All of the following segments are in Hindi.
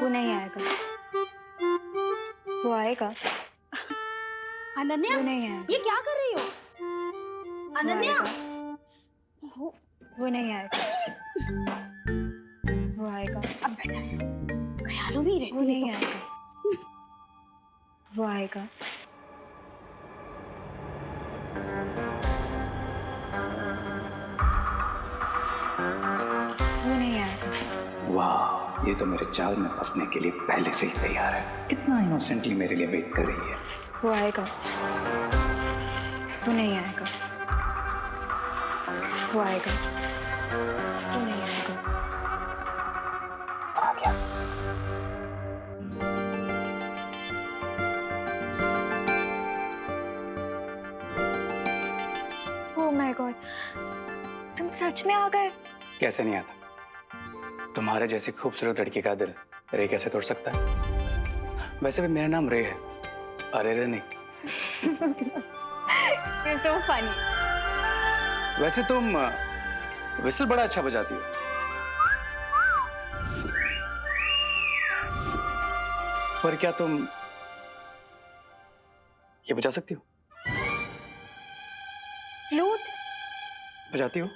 वो नहीं आएगा। वो आएगा। अनन्या, वो नहीं आएगा। ये क्या कर रही हो? अनन्या, वो नहीं आएगा। वो आएगा। अब बेटर है, ख्यालों में ही रहती वो है नहीं तो। आएगा। वो आएगा। वो नहीं आएगा। वाह, ये तो मेरे जाल में फंसने के लिए पहले से ही तैयार है। कितना इनोसेंटली मेरे लिए वेट कर रही है। वो आएगा। वो नहीं आएगा। वो आएगा। वो नहीं आएगा। आ गया। ओह माय गॉड, तुम सच में आ गए? कैसे नहीं आता? तुम्हारे जैसी खूबसूरत लड़की का दिल रे कैसे तोड़ सकता है? वैसे भी मेरा नाम रे है, अरे रे नहीं। You're so funny. वैसे तुम विसल बड़ा अच्छा बजाती हो। पर क्या तुम ये बजा सकती हो? फ्लूट? बजाती हो?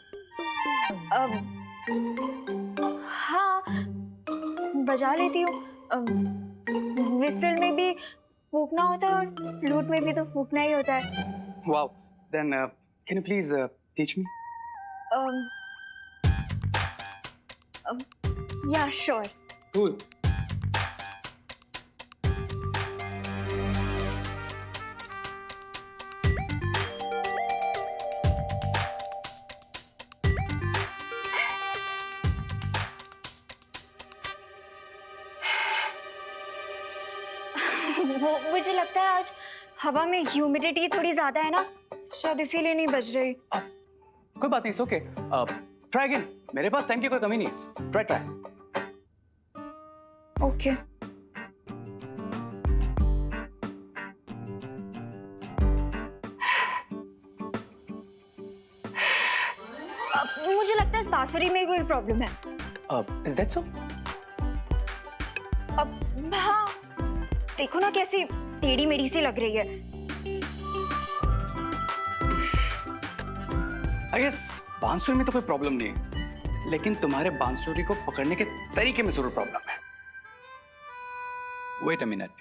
अब हाँ, बजा लेती हूँ। विसल में भी फूकना होता है और फ्लूट में भी तो फूकना ही होता है। Wow. Then can you please teach me? Yeah, sure. Cool. वो मुझे लगता है आज हवा में ह्यूमिडिटी थोड़ी ज्यादा है ना, शायद इसीलिए नहीं बज रही। कोई बात नहीं, इट्स ओके। Try again. मेरे पास टाइम की कोई कमी नहीं है। Try try. ओके। मुझे लगता है इस बांसुरी में कोई प्रॉब्लम है। Is that so? अब हाँ, देखो ना कैसी टेढ़ी मेढ़ी सी लग रही है। I guess बांसुरी में तो कोई प्रॉब्लम नहीं है, लेकिन तुम्हारे बांसुरी को पकड़ने के तरीके में जरूर प्रॉब्लम है। Wait a minute.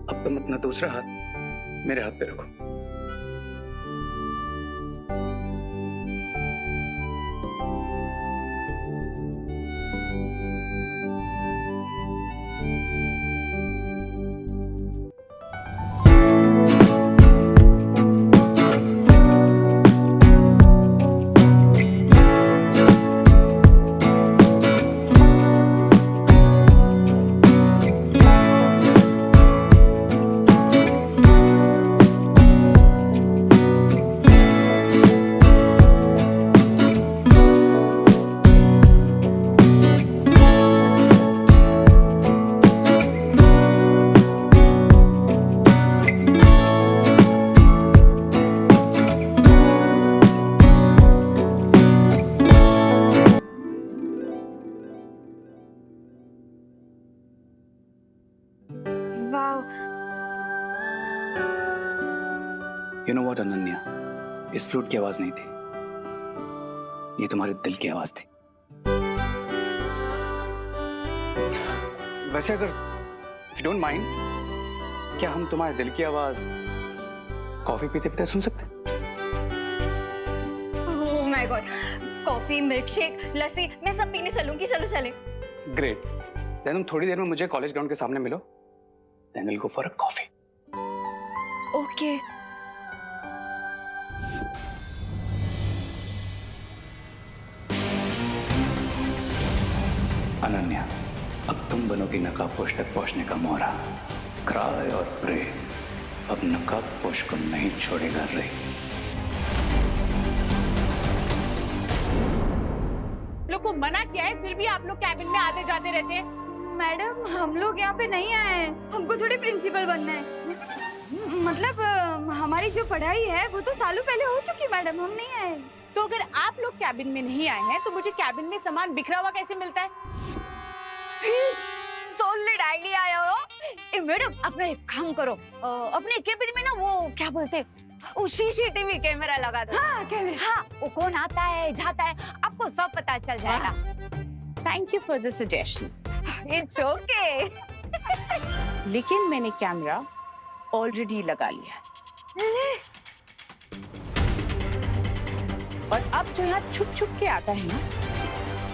अब तुम अपना दूसरा हाथ मेरे हाथ पे रखो। वाह, You know what, अनन्या? इस फ्लूट की आवाज नहीं थी, ये तुम्हारे दिल की आवाज थी। वैसे अगर if you don't mind, क्या हम तुम्हारे दिल की आवाज कॉफी पीते पीते सुन सकते हैं? Oh my god, coffee, milkshake, lassi, मैं सब पीने चलूंगी। चलो चलें। ग्रेट। देन तुम थोड़ी देर में मुझे कॉलेज ग्राउंड के सामने मिलो। Then we'll go for a coffee. Okay. Ananya, अब तुम बनोगी नकाबपोश तक पहुंचने का मोहरा। क्राई और प्रे, अब नकाबपोश को नहीं छोड़ेगा रे। लोग को मना किया है, फिर भी आप लोग कैबिन में आते जाते रहते हैं। मैडम हम लोग यहाँ पे नहीं आए हैं, हमको थोड़ी प्रिंसिपल बनना है। मतलब हमारी जो पढ़ाई है वो तो सालों पहले हो चुकी मैडम, हम नहीं आए। तो अगर आप लोग कैबिन में नहीं आए हैं तो मुझे कैबिन में सामान बिखरा हुआ कैसे मिलता है? सॉलिड आइडिया आया हो। ए मैडम अपना एक काम करो, अपने केबिन में ना वो क्या बोलते वो सीसीटीवी कैमरा लगा दो। हाँ कैमरा, हाँ वो कौन आता है जाता है आपको सब पता चल जाएगा। Thank you for the suggestion. It's okay. लेकिन मैंने कैमरा ऑलरेडी लगा लिया है। और अब जो यहाँ छुप छुप के आता है ना,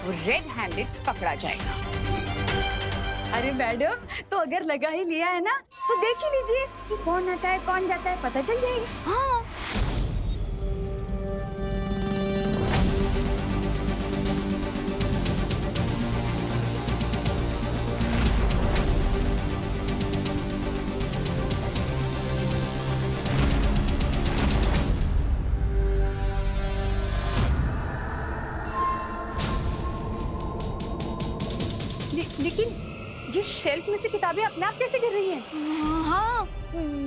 वो रेड हैंडेड पकड़ा जाएगा। अरे मैडम तो अगर लगा ही लिया है ना तो देख ही लीजिए कि कौन आता है कौन जाता है, पता चल जाएगा। हाँ लेकिन ये शेल्फ में से किताबें अपने आप कैसे गिर रही हैं? हाँ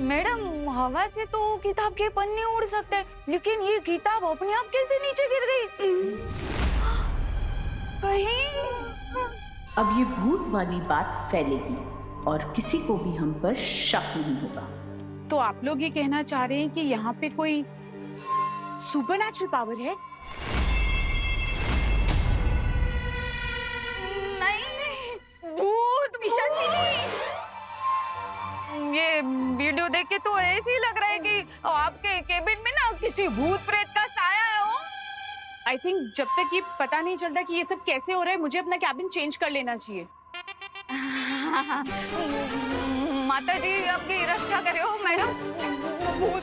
मैडम हवा से तो किताब के पन्ने उड़ सकते हैं, लेकिन ये किताब अपने आप कैसे नीचे गिर गई? कहीं अब ये भूत वाली बात फैलेगी और किसी को भी हम पर शक नहीं होगा। तो आप लोग ये कहना चाह रहे हैं कि यहाँ पे कोई सुपरनैचुरल पावर है? भूत ये वीडियो देख के तो ऐसे ही लग रहा है कि आपके केबिन में ना किसी भूत प्रेत का साया है हो। आई थिंक जब तक ये पता नहीं चलता कि ये सब कैसे हो रहा है, मुझे अपना कैबिन चेंज कर लेना चाहिए। माता जी आपकी रक्षा करे हो मैडम। भूत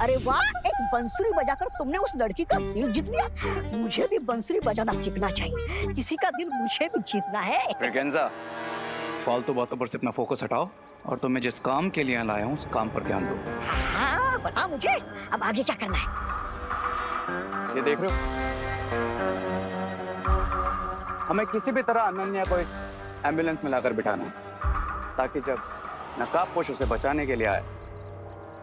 अरे वाह, एक बंसुरी बजाकर तुमने उस लड़की का दिल जीत लिया। मुझे भी बंसुरी बजाना सीखना चाहिए, किसी का दिल मुझे भी जीतना है। ब्रिगेंजा, फालतू बातों पर से अपना फोकस हटाओ और तुम्हें जिस काम के लिए लाया हूँ उस काम पर ध्यान दो। हाँ बता मुझे, अब आगे क्या करना है? ये देख रहे हो, हमें किसी भी तरह अनन्या को इस एम्बुलेंस में लाकर बिठाना है ताकि जब नकाबपोश उसे बचाने के लिए आए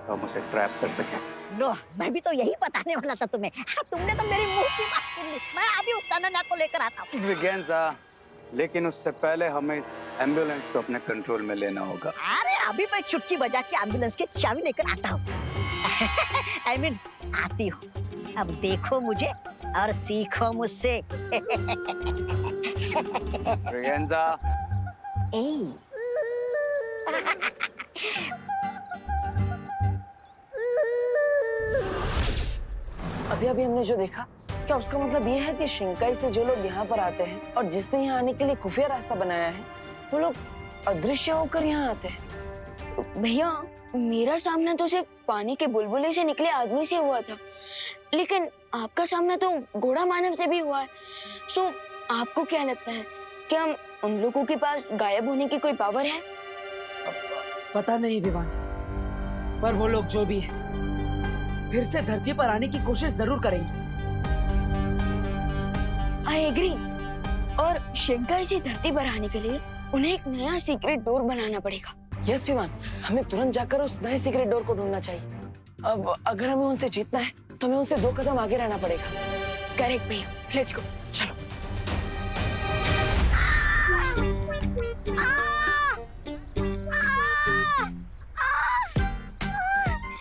तो हम उसे ट्रैप कर सकें। लो, मैं भी तो यही बताने वाला था तुम्हें। हाँ, तुमने तो मेरी मुंह की बात छीन ली। मैं अभी उस अनन्या को लेकर आता हूँ। ब्रिगेंजा, लेकिन उससे पहले हमें इस एम्बुलेंस को अपने कंट्रोल में लेना होगा। अरे अभी मैं चुटकी बजा के एम्बुलेंस की चाबी लेकर आता हूँ। I mean, आती हूँ। अब देखो मुझे और सीखो मुझसे। ब्रिगेंजा, अभी अभी हमने जो देखा, क्या उसका मतलब ये है कि शिंकाई से जो लोग यहाँ पर आते हैं और जिसने यहाँ आने के लिए खुफिया रास्ता बनाया है, वो लोग अदृश्य होकर यहाँ आते हैं? भैया मेरा सामना तो सिर्फ पानी के बुलबुले से निकले आदमी से हुआ था, लेकिन आपका सामना तो घोड़ा मानव से भी हुआ है। सो आपको क्या लगता है, क्या उन लोगों के पास गायब होने की कोई पावर है? पता नहीं विवान, पर वो लोग जो भी है फिर से धरती पर आने की कोशिश जरूर करेंगे। I agree. और शिंकाई से धरती पर आने के लिए उन्हें एक नया सीक्रेट डोर बनाना पड़ेगा। यस विवान, हमें तुरंत जाकर उस नए सीक्रेट डोर को ढूंढना चाहिए। अब अगर हमें उनसे जीतना है तो हमें उनसे 2 कदम आगे रहना पड़ेगा। करेक्ट भैया, लेट्स गो। चलो।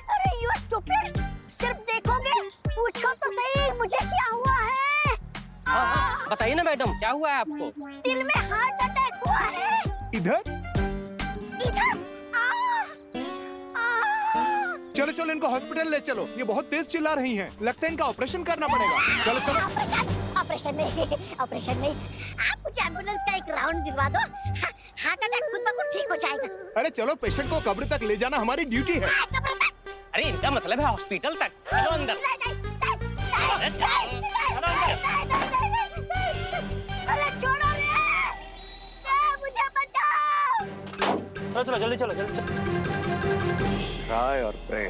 अरे यू स्टूपिड, सिर्फ देखोगे? पूछो तो सही मुझे क्या हुआ है? बताइए ना मैडम, क्या हुआ है आपको? दिल में हार्ट अटैक हुआ है। इधर इधर चलो चलो, इनको हॉस्पिटल ले चलो। ये बहुत तेज चिल्ला रही हैं। लगता है इनका ऑपरेशन करना पड़ेगा। चलो चलो। ऑपरेशन नहीं, ऑपरेशन नहीं। आप मुझे एम्बुलेंस का एक राउंड दिलवा दो, हार्ट अटैक खुद ब खुद ठीक हो जाएगा। अरे चलो, पेशेंट को कब्र तक ले जाना हमारी ड्यूटी है। अरे इनका मतलब है हॉस्पिटल तक। चलो अंदर। अरे चलो अंदर। अरे छोड़ो रे, मुझे बचाओ। चलो चलो जल्दी चलो जल्दी चलो। ट्राई और प्रे,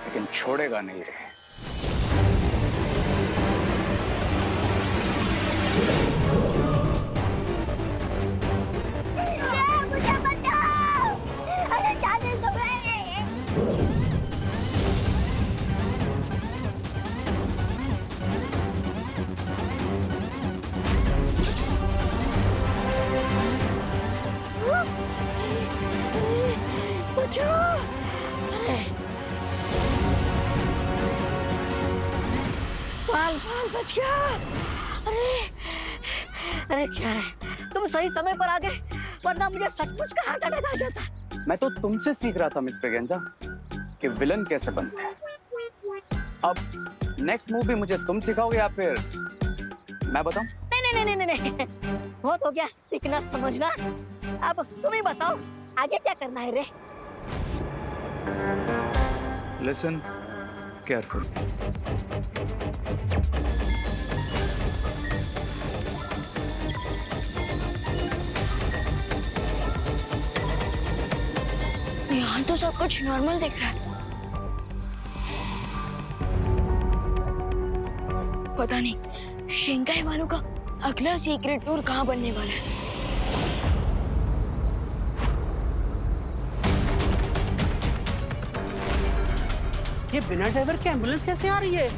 लेकिन छोड़ेगा नहीं रे। मुझे बचाओ! अरे जाने दो रे! बचाओ! बाल बाल बच गया! अरे अरे क्या रे, तुम सही समय पर आ गए, वरना मुझे सचमुच का हार्ट अटैक आ जाता। मैं तो तुमसे सीख रहा था मिस ब्रिगेंजा कि विलन कैसे बनते हैं। अब नेक्स्ट मूवी मुझे तुम सिखाओगे या फिर मैं बताऊं? नहीं नहीं नहीं नहीं नहीं, बहुत हो गया सीखना समझना। अब तुम ही बताओ आगे क्या करना है रे? Listen careful. यहाँ तो सब कुछ नॉर्मल दिख रहा है। पता नहीं शेंगाई वालों का अगला सीक्रेट टूर कहाँ बनने वाला है। ये बिना ड्राइवर के एम्बुलेंस कैसे आ रही है?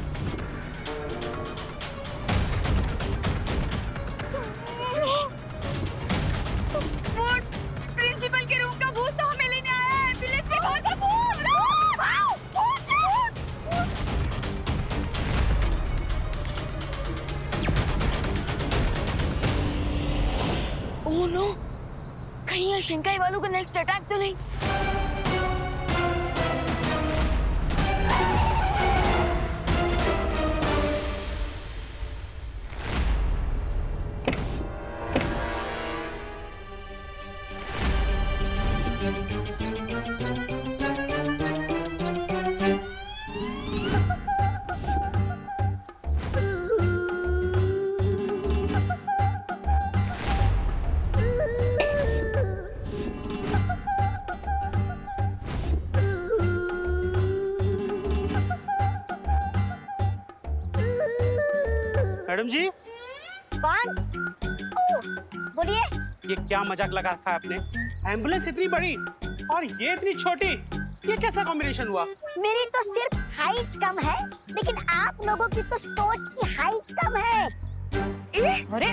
प्रिंसिपल के रूम का भूत तो हमें लेने आया है। एम्बुलेंस के भागो भूत! ओह नो, कहीं ये शेंगाई वालों का नेक्स्ट अटैक तो नहीं? मैडम जी, कौन? बोलिए। ये क्या मजाक लगा रखा है आपने? एम्बुलेंस इतनी बड़ी और ये इतनी छोटी, ये कैसा कॉम्बिनेशन हुआ? मेरी तो सिर्फ हाइट कम है, लेकिन आप लोगों की तो सोच की हाइट कम है। अरे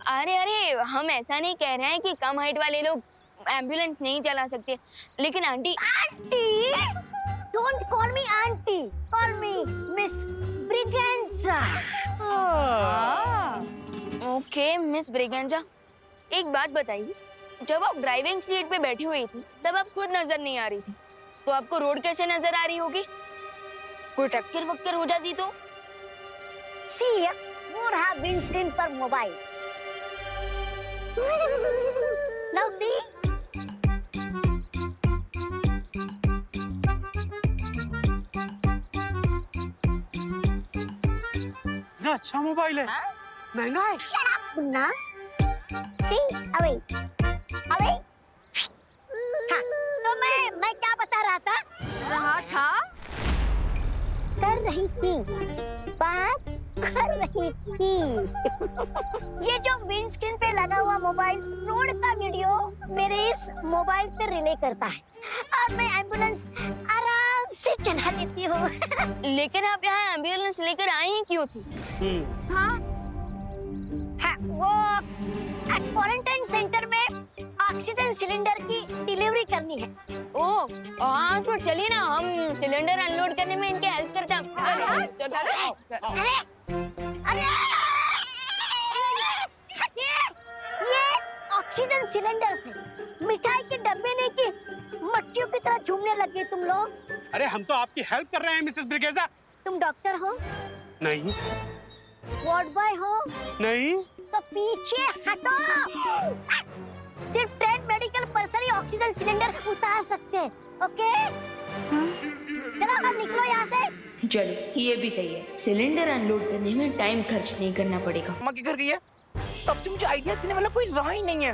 अरे अरे, हम ऐसा नहीं कह रहे हैं कि कम हाइट वाले लोग एम्बुलेंस नहीं चला सकते, लेकिन aunty. Aunty? Don't call me aunty, call me miss Braganza. Okay miss Braganza, एक बात बताइए, जब आप ड्राइविंग सीट पे बैठी हुई थी तब आप खुद नजर नहीं आ रही थी, तो आपको रोड कैसे नजर आ रही होगी? कोई टक्कर वक्कर हो जाती तो? सी, वो रहा विंडस्क्रीन पर मोबाइल। Now see. इतना अच्छा मोबाइल है, महंगा है। Shut up, Munna. अबे, अबे। हाँ, तो मैं क्या बता रहा था? कर रही थी, बात कर रही थी। ये जो विंड स्क्रीन पे लगा हुआ मोबाइल रोड का वीडियो मेरे इस मोबाइल पे रिले करता है और मैं एम्बुलेंस आराम से चला लेती हूँ। लेकिन आप यहाँ एम्बुलेंस लेकर आई ही क्यों थी? हाँ, हाँ, वो क्वारंटाइन सेंटर में ऑक्सीजन सिलेंडर की डिलीवरी करनी है। ओह, हाँ तो चलिए ना, हम सिलेंडर अनलोड करने में इनके हेल्प करते हैं। चलिए। अरे ये ऑक्सीजन सिलेंडर से मिठाई के डब्बे नहीं की मट्टियों की तरह झूमने लगे तुम लोग। अरे हम तो आपकी हेल्प कर रहे हैं मिसेस ब्रिगेजा। तुम डॉक्टर हो? नहीं। वार्ड बॉय हो? नहीं। तो पीछे हटो। सिर्फ ट्रेन मेडिकल पर्सन ही ऑक्सीजन सिलेंडर उतार सकते हैं, ओके? चलो अब निकलो यहाँ से। चलो, ये भी कहिए, सिलेंडर अनलोड करने में टाइम खर्च नहीं करना पड़ेगा। अम्मा के घर गई है, तब से मुझे आइडिया देने वाला कोई रहा ही नहीं है।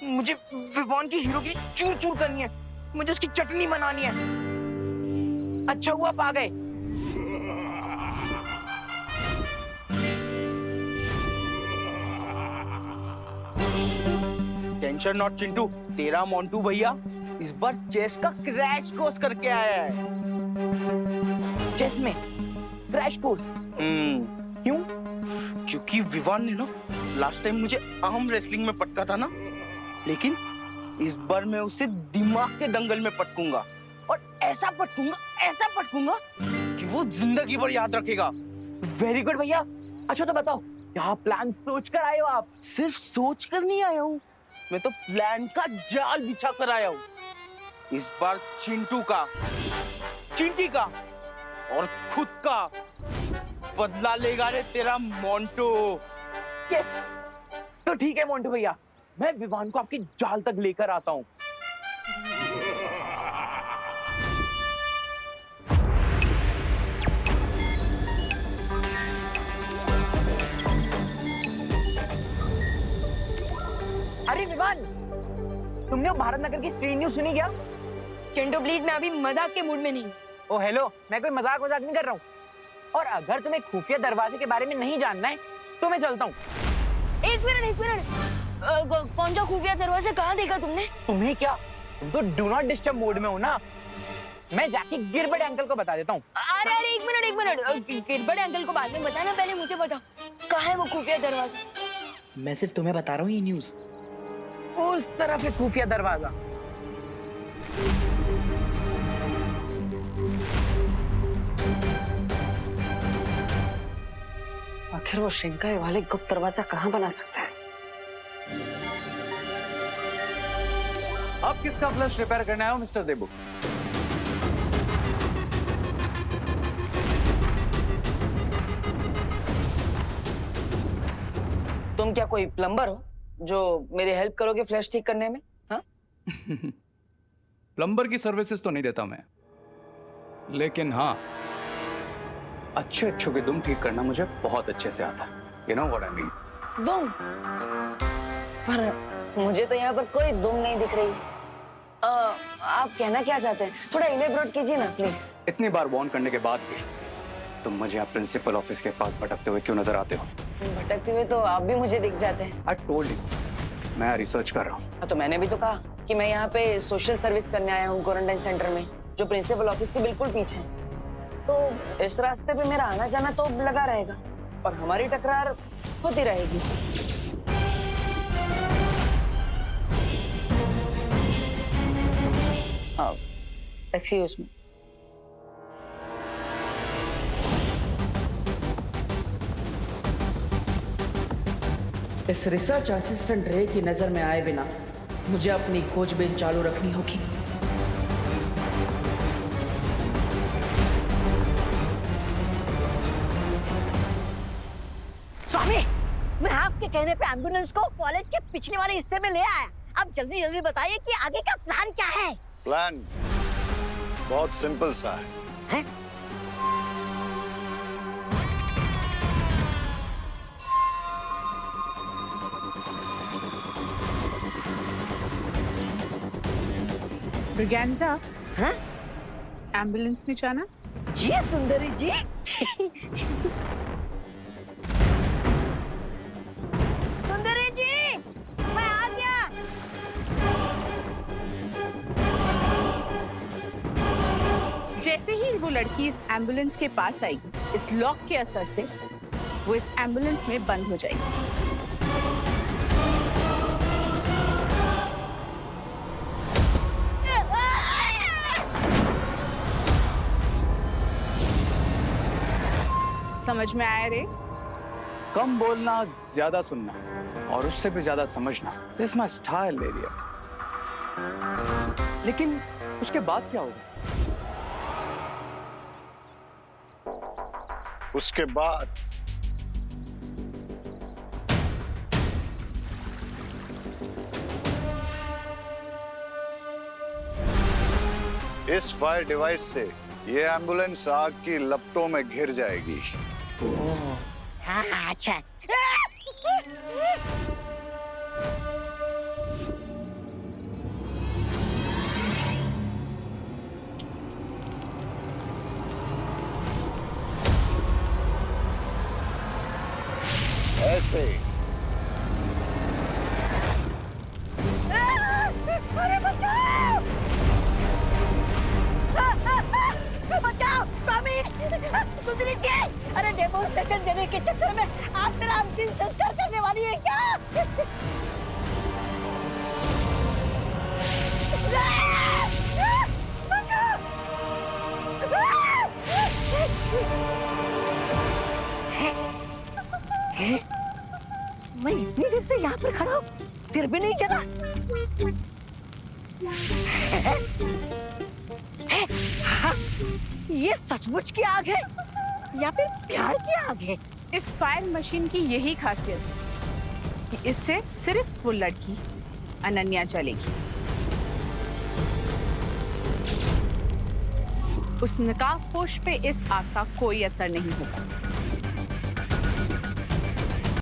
मुझे विवान की हीरो की चूर चूर करनी है, मुझे उसकी चटनी बनानी है। अच्छा हुआ आप आ गए। टेंशन नॉट चिंटू, तेरा मोंटू भैया इस बार चेस का क्रैश कोर्स करके आया है। चेस में क्रैश कोर्स। क्यों? क्योंकि विवान ने ना लास्ट टाइम मुझे आर्म रेसलिंग में पटका था ना, लेकिन इस बार मैं उसे दिमाग के दंगल में पटकूंगा और ऐसा पटकूंगा कि वो जिंदगी भर याद रखेगा। वेरी गुड भैया। अच्छा तो बताओ, क्या प्लान सोच कर आए हो आप? सिर्फ सोच कर नहीं आया हूँ, मैं तो प्लान का जाल बिछा कर आया हूँ। इस बार चिंटू का, चिंटी का और खुद का बदला लेगा रे तेरा मोंटू। यस, तो ठीक है मोंटू भैया, मैं विवान को आपकी जाल तक लेकर आता हूँ। अरे विवान, तुमने वो भारत नगर की स्ट्रीट न्यूज़ सुनी क्या? चिंटू प्लीज, मैं अभी मजाक के मूड में नहीं हूँ। ओ हेलो, मैं कोई मजाक नहीं कर रहा हूँ। और अगर तुम्हें खुफिया दरवाजे के बारे में नहीं जानना है तो मैं चलता हूँ। एक मिनट, कौन सा खुफिया दरवाजा कहाँ देखा तुमने? तुम्हें क्या, तुम तो डू नॉट डिस्टर्ब मोड में हो ना। मैं जाके गिरबट अंकल को बता देता हूँ। अरे एक मिनट, गिरबट अंकल को बाद में बताना, पहले मुझे बता कहाँ है वो खुफिया दरवाजा? मैं सिर्फ तुम्हें बता रहा हूँ ये न्यूज़। उस तरफ है खुफिया दरवाजा। आखिर वो शिंकाई वाले गुप्त दरवाजा कहाँ बना सकता है? अब किसका फ्लश रिपेयर करने आए हो मिस्टर देबू? तुम क्या कोई प्लम्बर हो जो मेरी हेल्प करोगे फ्लैश ठीक करने में? हाँ? प्लम्बर की सर्विसेज तो नहीं देता मैं, लेकिन हाँ, अच्छे की दुम ठीक करना मुझे बहुत अच्छे से आता है। You know what I mean? दुम? पर मुझे तो यहाँ पर कोई दुम नहीं दिख रही। आप कहना क्या चाहते हैं? थोड़ा इलेबोरेट कीजिए ना प्लीज। इतनी बार वार्न करने के बाद भी तुम मुझे यहाँ प्रिंसिपल ऑफिस के पास भटकते हुए क्यों नजर आते हो? भटकते हुए तो आप भी मुझे दिख जाते हैं। I told you, मैं रिसर्च कर रहा हूँ। तो मैंने भी तो कहा कि मैं यहाँ पे सोशल सर्विस करने आया हूँ क्वारंटाइन सेंटर में, जो प्रिंसिपल ऑफिस के बिल्कुल पीछे है। तो इस रास्ते पे मेरा आना जाना तो लगा रहेगा और हमारी टकरार होती रहेगी। हाँ, टैक्सी उसमें। इस रिसर्च असिस्टेंट रे की नजर में आए बिना मुझे अपनी खोजबीन चालू रखनी होगी। स्वामी, मैं आपके कहने पे एम्बुलेंस को कॉलेज के पिछले वाले हिस्से में ले आया। अब जल्दी बताइए कि आगे का प्लान क्या है? प्लान बहुत सिंपल सा है। ब्रिगेंजा, हाँ? एम्बुलेंस में जाना? जी सुंदरी जी। सुंदरी जी, मैं आ गया। जैसे ही वो लड़की इस एम्बुलेंस के पास आई, इस लॉक के असर से वो इस एम्बुलेंस में बंद हो जाएगी। समझ में आया रे? कम बोलना, ज्यादा सुनना और उससे भी ज्यादा समझना, दिस माय स्टाइल एरिया। लेकिन उसके बाद क्या होगा? उसके बाद इस फायर डिवाइस से ये एम्बुलेंस आग की लपटों में घिर जाएगी। हाँ, अच्छा। से। अरे बचाओ! बचाओ स्वामी, सुध लीजिए। अरे डेमोन्स्ट्रेशन देने के चक्कर में आप मेरा अंतिम संस्कार करने वाली है क्या? मैं इतनी देर से यहाँ पर खड़ा हूँ, फिर भी नहीं चला। हाँ, ये सचमुच की आग है या फिर प्यार की आग है? इस फायर मशीन की यही खासियत है कि इससे सिर्फ वो लड़की अनन्या जलेगी। उस नकाबपोश पे इस आग का कोई असर नहीं होगा।